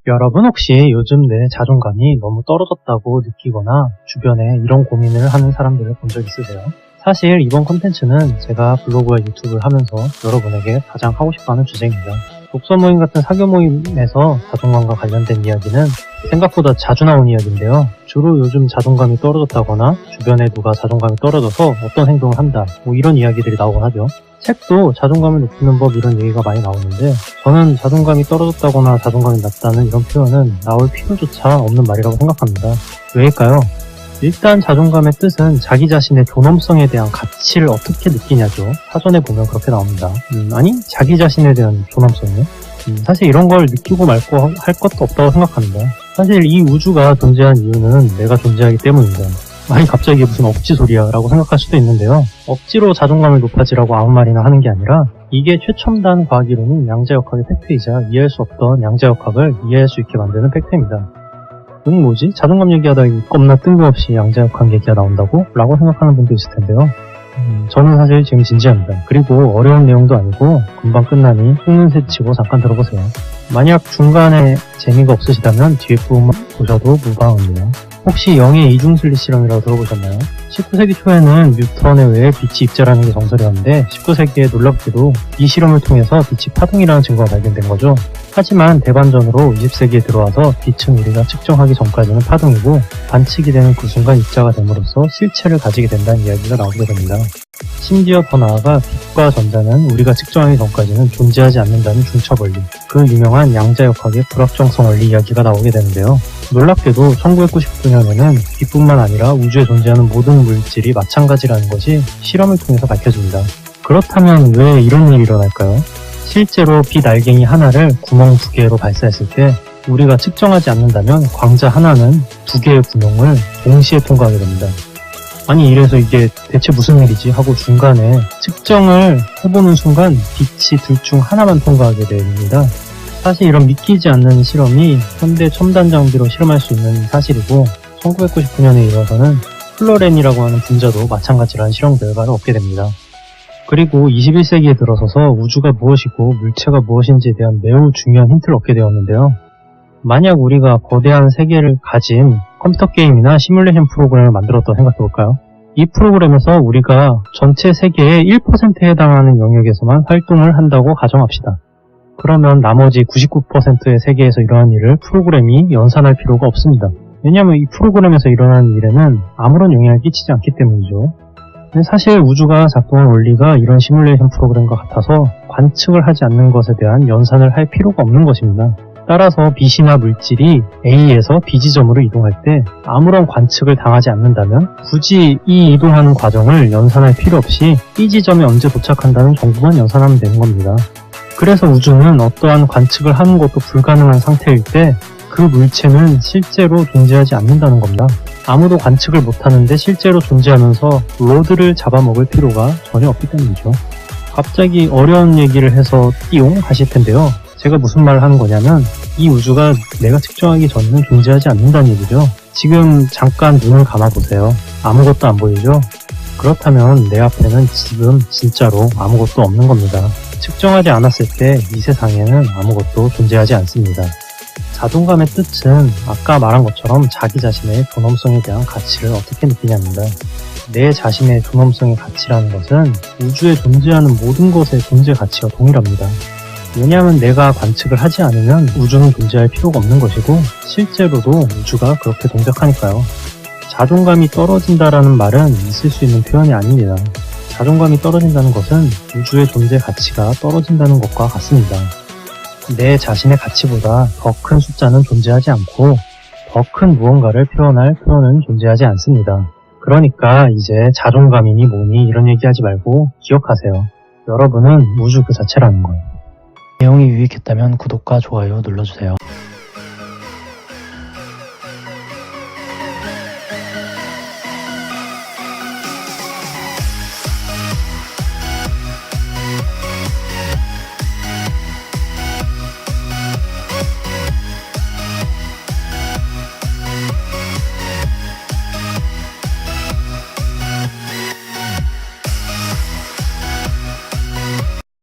여러분 혹시 요즘 내 자존감이 너무 떨어졌다고 느끼거나 주변에 이런 고민을 하는 사람들을 본 적 있으세요? 사실 이번 콘텐츠는 제가 블로그와 유튜브를 하면서 여러분에게 가장 하고 싶어하는 주제입니다. 독서 모임 같은 사교 모임에서 자존감과 관련된 이야기는 생각보다 자주 나온 이야기인데요. 주로 요즘 자존감이 떨어졌다거나 주변에 누가 자존감이 떨어져서 어떤 행동을 한다, 이런 이야기들이 나오곤 하죠. 책도 자존감을 높이는 법 이런 얘기가 많이 나오는데 저는 자존감이 떨어졌다거나 자존감이 낮다는 이런 표현은 나올 필요조차 없는 말이라고 생각합니다. 왜일까요? 일단 자존감의 뜻은 자기 자신의 존엄성에 대한 가치를 어떻게 느끼냐죠. 사전에 보면 그렇게 나옵니다. 아니 자기 자신에 대한 존엄성이요? 사실 이런 걸 느끼고 말고 할 것도 없다고 생각합니다. 사실 이 우주가 존재한 이유는 내가 존재하기 때문입니다. 아니 갑자기 이게 무슨 억지 소리야 라고 생각할 수도 있는데요. 억지로 자존감을 높아지라고 아무 말이나 하는 게 아니라 이게 최첨단 과학이론인 양자역학의 팩트이자 이해할 수 없던 양자역학을 이해할 수 있게 만드는 팩트입니다. 뭐지? 자존감 얘기하다 겁나 뜬금없이 양자역학 얘기가 나온다고? 라고 생각하는 분도 있을 텐데요. 저는 사실 지금 진지합니다. 그리고 어려운 내용도 아니고 금방 끝나니 속는 새 치고 잠깐 들어보세요. 만약 중간에 재미가 없으시다면 뒤에 부분만 보셔도 무방합니다. 혹시 영의 이중슬릿 실험이라고 들어보셨나요? 19세기 초에는 뉴턴에 의해 빛이 입자라는 게 정설이었는데 19세기에 놀랍게도 이 실험을 통해서 빛이 파동이라는 증거가 발견된 거죠. 하지만 대반전으로 20세기에 들어와서 빛은 우리가 측정하기 전까지는 파동이고 관측이 되는 그 순간 입자가 됨으로써 실체를 가지게 된다는 이야기가 나오게 됩니다. 심지어 더 나아가 빛과 전자는 우리가 측정하기 전까지는 존재하지 않는다는 중첩 원리, 그 유명한 양자역학의 불확정성 원리 이야기가 나오게 되는데요. 놀랍게도 1999년에는 빛뿐만 아니라 우주에 존재하는 모든 물질이 마찬가지라는 것이 실험을 통해서 밝혀집니다. 그렇다면 왜 이런 일이 일어날까요? 실제로 빛 알갱이 하나를 구멍 2개로 발사했을 때 우리가 측정하지 않는다면 광자 하나는 2개의 구멍을 동시에 통과하게 됩니다. 아니 이래서 이게 대체 무슨 일이지 하고 중간에 측정을 해보는 순간 빛이 둘 중 하나만 통과하게 됩니다. 사실 이런 믿기지 않는 실험이 현대 첨단 장비로 실험할 수 있는 사실이고 1999년에 이어서는 플로렌이라고 하는 분자도 마찬가지라는 실험 결과를 얻게 됩니다. 그리고 21세기에 들어서서 우주가 무엇이고 물체가 무엇인지에 대한 매우 중요한 힌트를 얻게 되었는데요. 만약 우리가 거대한 세계를 가진 컴퓨터 게임이나 시뮬레이션 프로그램을 만들었다고 생각해볼까요? 이 프로그램에서 우리가 전체 세계의 1%에 해당하는 영역에서만 활동을 한다고 가정합시다. 그러면 나머지 99%의 세계에서 이러한 일을 프로그램이 연산할 필요가 없습니다. 왜냐하면 이 프로그램에서 일어나는 일에는 아무런 영향을 끼치지 않기 때문이죠. 사실 우주가 작동한 원리가 이런 시뮬레이션 프로그램과 같아서 관측을 하지 않는 것에 대한 연산을 할 필요가 없는 것입니다. 따라서 빛이나 물질이 A에서 B 지점으로 이동할 때 아무런 관측을 당하지 않는다면 굳이 이 이동하는 과정을 연산할 필요 없이 B 지점에 언제 도착한다는 정보만 연산하면 되는 겁니다. 그래서 우주는 어떠한 관측을 하는 것도 불가능한 상태일 때 그 물체는 실제로 존재하지 않는다는 겁니다. 아무도 관측을 못하는데 실제로 존재하면서 로드를 잡아먹을 필요가 전혀 없기 때문이죠. 갑자기 어려운 얘기를 해서 띠용 하실 텐데요. 제가 무슨 말을 하는 거냐면 이 우주가 내가 측정하기 전에는 존재하지 않는다는 얘기죠. 지금 잠깐 눈을 감아보세요. 아무것도 안 보이죠? 그렇다면 내 앞에는 지금 진짜로 아무것도 없는 겁니다. 측정하지 않았을 때 이 세상에는 아무것도 존재하지 않습니다. 자존감의 뜻은 아까 말한 것처럼 자기 자신의 존엄성에 대한 가치를 어떻게 느끼냐입니다. 내 자신의 존엄성의 가치라는 것은 우주에 존재하는 모든 것의 존재 가치와 동일합니다. 왜냐하면 내가 관측을 하지 않으면 우주는 존재할 필요가 없는 것이고 실제로도 우주가 그렇게 동작하니까요. 자존감이 떨어진다라는 말은 있을 수 있는 표현이 아닙니다. 자존감이 떨어진다는 것은 우주의 존재 가치가 떨어진다는 것과 같습니다. 내 자신의 가치보다 더 큰 숫자는 존재하지 않고 더 큰 무언가를 표현할 표현은 존재하지 않습니다. 그러니까 이제 자존감이니 뭐니 이런 얘기하지 말고 기억하세요. 여러분은 우주 그 자체라는 거예요. 내용이 유익했다면 구독과 좋아요 눌러주세요.